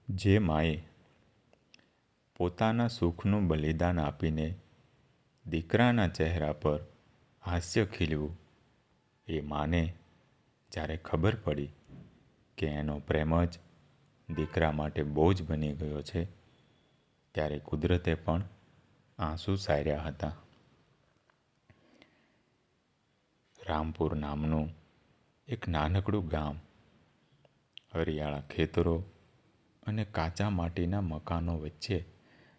જે માએ પોતાના સુખનું બલિદાન આપીને દીકરાના ચહેરા પર હાસ્ય ખીલવું, એ માને જ્યારે ખબર પડી કે એનો પ્રેમ જ દીકરા માટે બોજ બની ગયો છે, ત્યારે કુદરતે પણ આંસુ સાર્યા હતા. રામપુર નામનું એક નાનકડું ગામ, હરિયાળા ખેતરો અને કાચા માટીના મકાનો વચ્ચે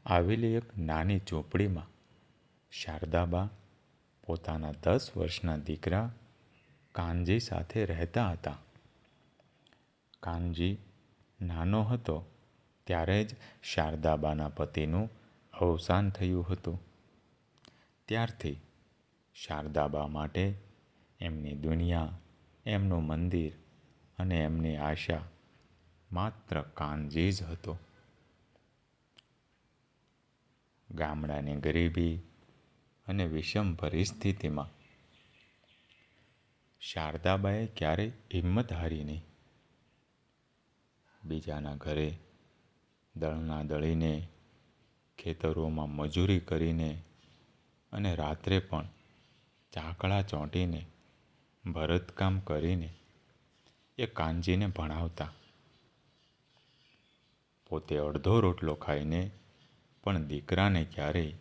આવેલી એક નાની ઝૂંપડીમાં શારદાબા પોતાના 10 વર્ષના દીકરા કાનજી સાથે રહેતા હતા. કાનજી નાનો હતો ત્યારે જ શારદાબાના પતિનું અવસાન થયું હતું. ત્યારથી શારદાબા માટે એમની દુનિયા, એમનું મંદિર અને એમની આશા માત્ર કાનજી જ હતો. ગામડાની ગરીબી અને વિષમ પરિસ્થિતિમાં શારદાબાએ ક્યારેય હિંમત હારી નહીં. બીજાના ઘરે દળના દળીને, ખેતરોમાં મજૂરી કરીને અને રાત્રે પણ ચાકળા ચોંટીને ભરતકામ કરીને એ કાનજીને ભણાવતા. પોતે અડધો રોટલો ખાઈને પણ દીકરાને ક્યારેય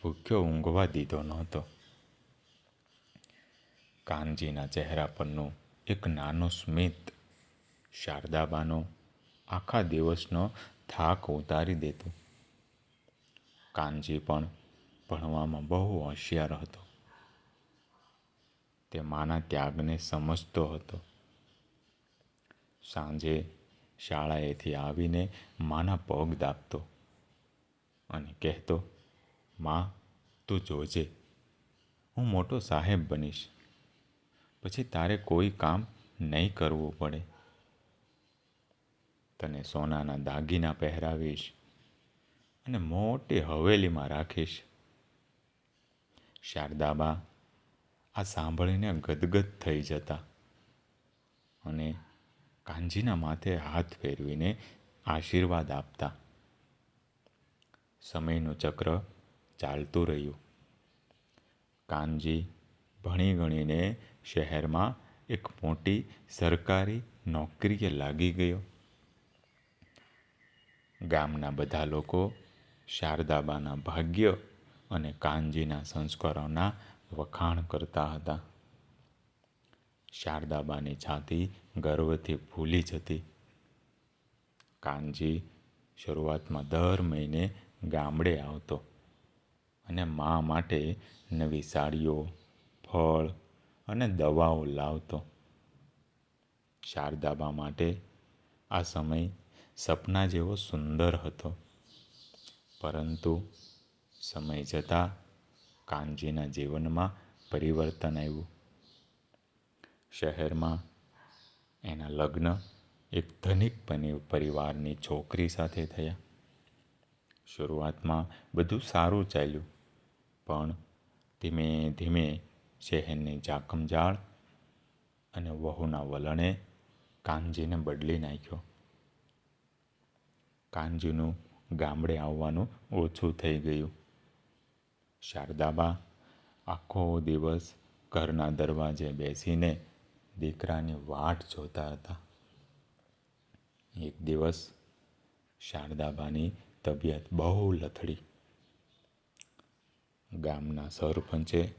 ભૂખ્યો ઊંઘવા દીધો નહોતો. કાનજીના ચહેરા પરનું એક નાનું સ્મિત શારદાબાનો આખા દિવસનો થાક ઉતારી દેતું. કાનજી પણ ભણવામાં બહુ હોશિયાર હતો. તે માના ત્યાગને સમજતો હતો. સાંજે શાળાએથી આવીને માના પગ દાબતો અને કહેતો, "માં, તું જોજે, હું મોટો સાહેબ બનીશ, પછી તારે કોઈ કામ નહીં કરવું પડે. તને સોનાના દાગીના પહેરાવીશ અને મોટી હવેલીમાં રાખીશ." શારદાબા આ સાંભળીને ગદગદ થઈ જતા અને કાનજીના માથે હાથ ફેરવીને આશીર્વાદ આપતા. સમયનું ચક્ર ચાલતું રહ્યું. કાનજી ભણી ગણીને શહેરમાં એક મોટી સરકારી નોકરીએ લાગી ગયો. ગામના બધા લોકો શારદાબાના ભાગ્ય અને કાનજીના સંસ્કારોના વખાણ કરતા હતા. શારદાબાની છાતી ગર્વથી ફૂલી જતી. કાનજી શરૂઆતમાં દર મહિને ગામડે આવતો અને મા માટે નવી સાડીઓ, ફળ અને દવાઓ લાવતો. શારદાબા માટે આ સમય સપના જેવો સુંદર હતો. પરંતુ સમય જતાં કાનજીના જીવનમાં પરિવર્તન આવ્યું. શહેરમાં એના લગ્ન એક ધનિક પરિવારની છોકરી સાથે થયા. શરૂઆતમાં બધું સારું ચાલ્યું, પણ ધીમે ધીમે શહેરની ઝાકમઝાળ અને વહુના વલણે કાનજીને બદલી નાખ્યો. કાનજીનું ગામડે આવવાનું ઓછું થઈ ગયું. શારદાબા આખો દિવસ ઘરના દરવાજે બેસીને દીકરાની વાટ જોતા હતા. એક દિવસ શારદાબાની તબિયત બહુ લથડી. ગામના સરપંચે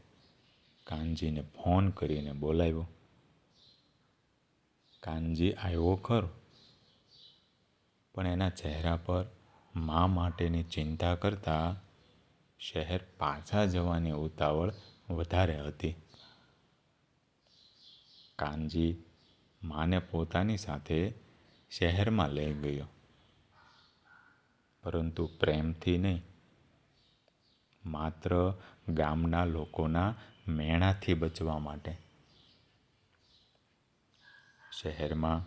કાનજીને ફોન કરીને બોલાવ્યો. કાનજી આવ્યો ખરો, પણ એના ચહેરા પર મા માટેની ચિંતા કરતાં શહેર પાછા જવાની ઉતાવળ વધારે હતી. કાનજી માને પોતાની સાથે શહેરમાં લઈ ગયો, પરંતુ પ્રેમથી નહીં, માત્ર ગામના લોકોના મેણાથી બચવા માટે. શહેરમાં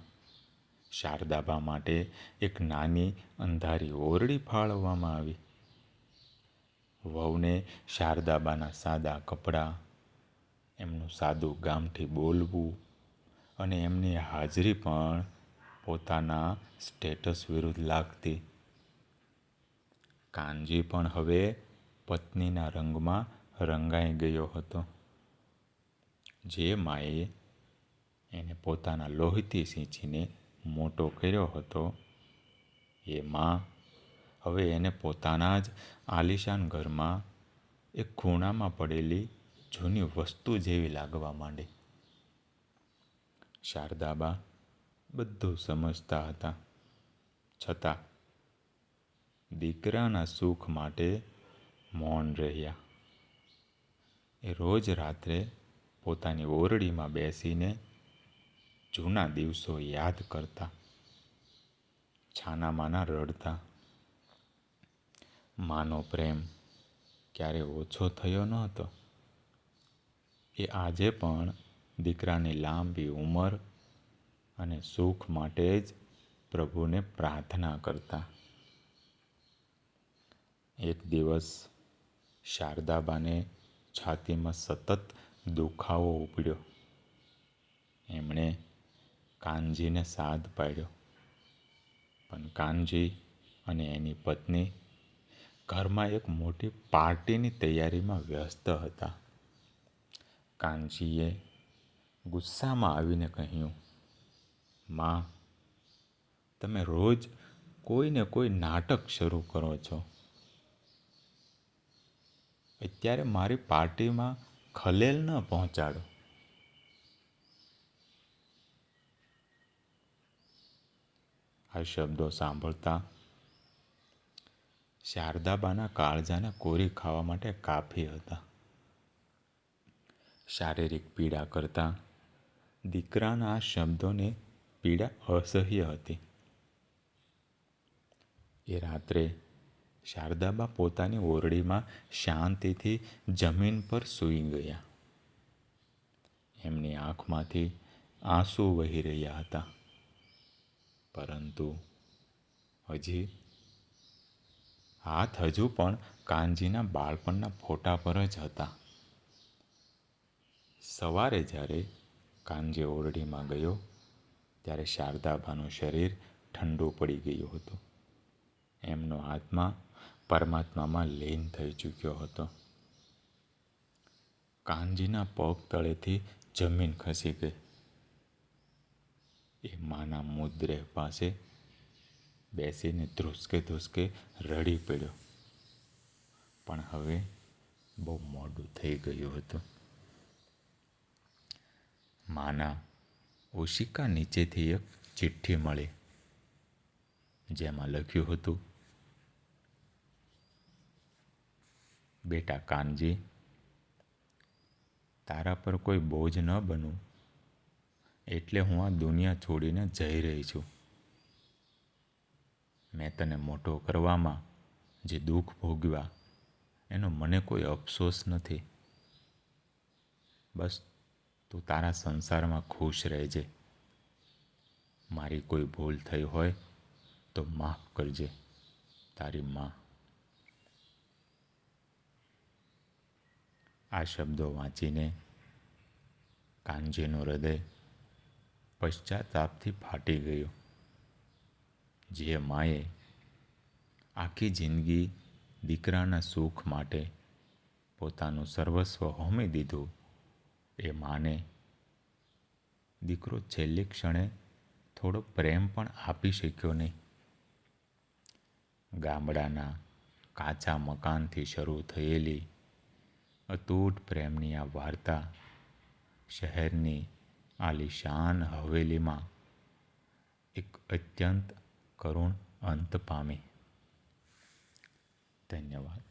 શારદાબા માટે એક નાની અંધારી ઓરડી ફાળવવામાં આવી. વહુને શારદાબાના સાદા કપડાં, એમનું સાદું ગામઠી બોલવું અને એમની હાજરી પણ પોતાના સ્ટેટસ વિરુદ્ધ લાગતી. કાનજી પણ હવે પત્નીના રંગમાં રંગાઈ ગયો હતો. જે માએ એને પોતાના લોહીથી સિંચીને મોટો કર્યો હતો, એ માં હવે એને પોતાના જ આલિશાન ઘરમાં એક ખૂણામાં પડેલી જૂની વસ્તુ જેવી લાગવા માંડી. શારદાબા બધું સમજતા હતા, છતાં દીકરાના સુખ માટે મૌન રહ્યા. એ રોજ રાત્રે પોતાની ઓરડીમાં બેસીને જૂના દિવસો યાદ કરતા, છાનામાના રડતા. માનો પ્રેમ ક્યારે ઓછો થયો ન હતો. એ આજે પણ દીકરાની લાંબી ઉંમર અને સુખ માટે જ પ્રભુને પ્રાર્થના કરતા. એક દિવસ શારદાબાને છાતીમાં સતત દુખાવો ઉપડ્યો. એમણે કાનજીને સાદ પાડ્યો, પણ કાનજી અને એની પત્ની ઘરમાં એક મોટી પાર્ટીની તૈયારીમાં વ્યસ્ત હતા. કાનજીએ ગુસ્સામાં આવીને કહ્યું, માં, તમે રોજ કોઈને કોઈ નાટક શરૂ કરો છો. અત્યારે મારી પાર્ટીમાં ખલેલ ન પહોંચાડો. આ શબ્દો સાંભળતા શારદાબાના કાળજાને કોરી ખાવા માટે કાફી હતા. શારીરિક પીડા કરતાં દીકરાના આ શબ્દોની પીડા અસહ્ય હતી. એ રાત્રે શારદાબા પોતાની ઓરડીમાં શાંતિથી જમીન પર સૂઈ ગયા. એમની આંખમાંથી આંસુ વહી રહ્યા હતા, પરંતુ હાથ હજુ પણ કાનજીના બાળપણના ફોટા પર જ હતા. સવારે જ્યારે કાનજી ઓરડીમાં ગયો, ત્યારે શારદાબાનું શરીર ઠંડુ પડી ગયું હતું. એમનો આત્મા પરમાત્મામાં લીન થઈ ચૂક્યો હતો. કાનજીના પગ તળેથી જમીન ખસી ગઈ. એ માના મૃતદેહ પાસે બેસીને ધ્રુસકે ધ્રુસકે રડી પડ્યો. પણ હવે બહુ મોડું થઈ ગયું હતું. માના ઓશિકા નીચેથી એક ચિઠ્ઠી મળી, જેમાં લખ્યું હતું, બેટા કાનજી, તારા પર કોઈ બોજ ન બનું એટલે હું આ દુનિયા છોડીને જઈ રહી છું. મેં તને મોટો કરવામાં જે દુઃખ ભોગવ્યા એનો મને કોઈ અફસોસ નથી. બસ તું તારા સંસારમાં ખુશ રહેજે. મારી કોઈ ભૂલ થઈ હોય તો માફ કરજે. તારી માં. આ શબ્દો વાંચીને કાનજીનું હૃદય પશ્ચાતાપથી ફાટી ગયું. જે માએ આખી જિંદગી દીકરાના સુખ માટે પોતાનું સર્વસ્વ હોમી દીધું, એ માને દીકરો છેલ્લી ક્ષણે થોડો પ્રેમ પણ આપી શક્યો નહીં. ગામડાના કાચા મકાનથી શરૂ થયેલી અતૂટ પ્રેમની આ વાર્તા શહેરની આલિશાન હવેલીમાં એક અત્યંત કરુણ અંત પામી. ધન્યવાદ.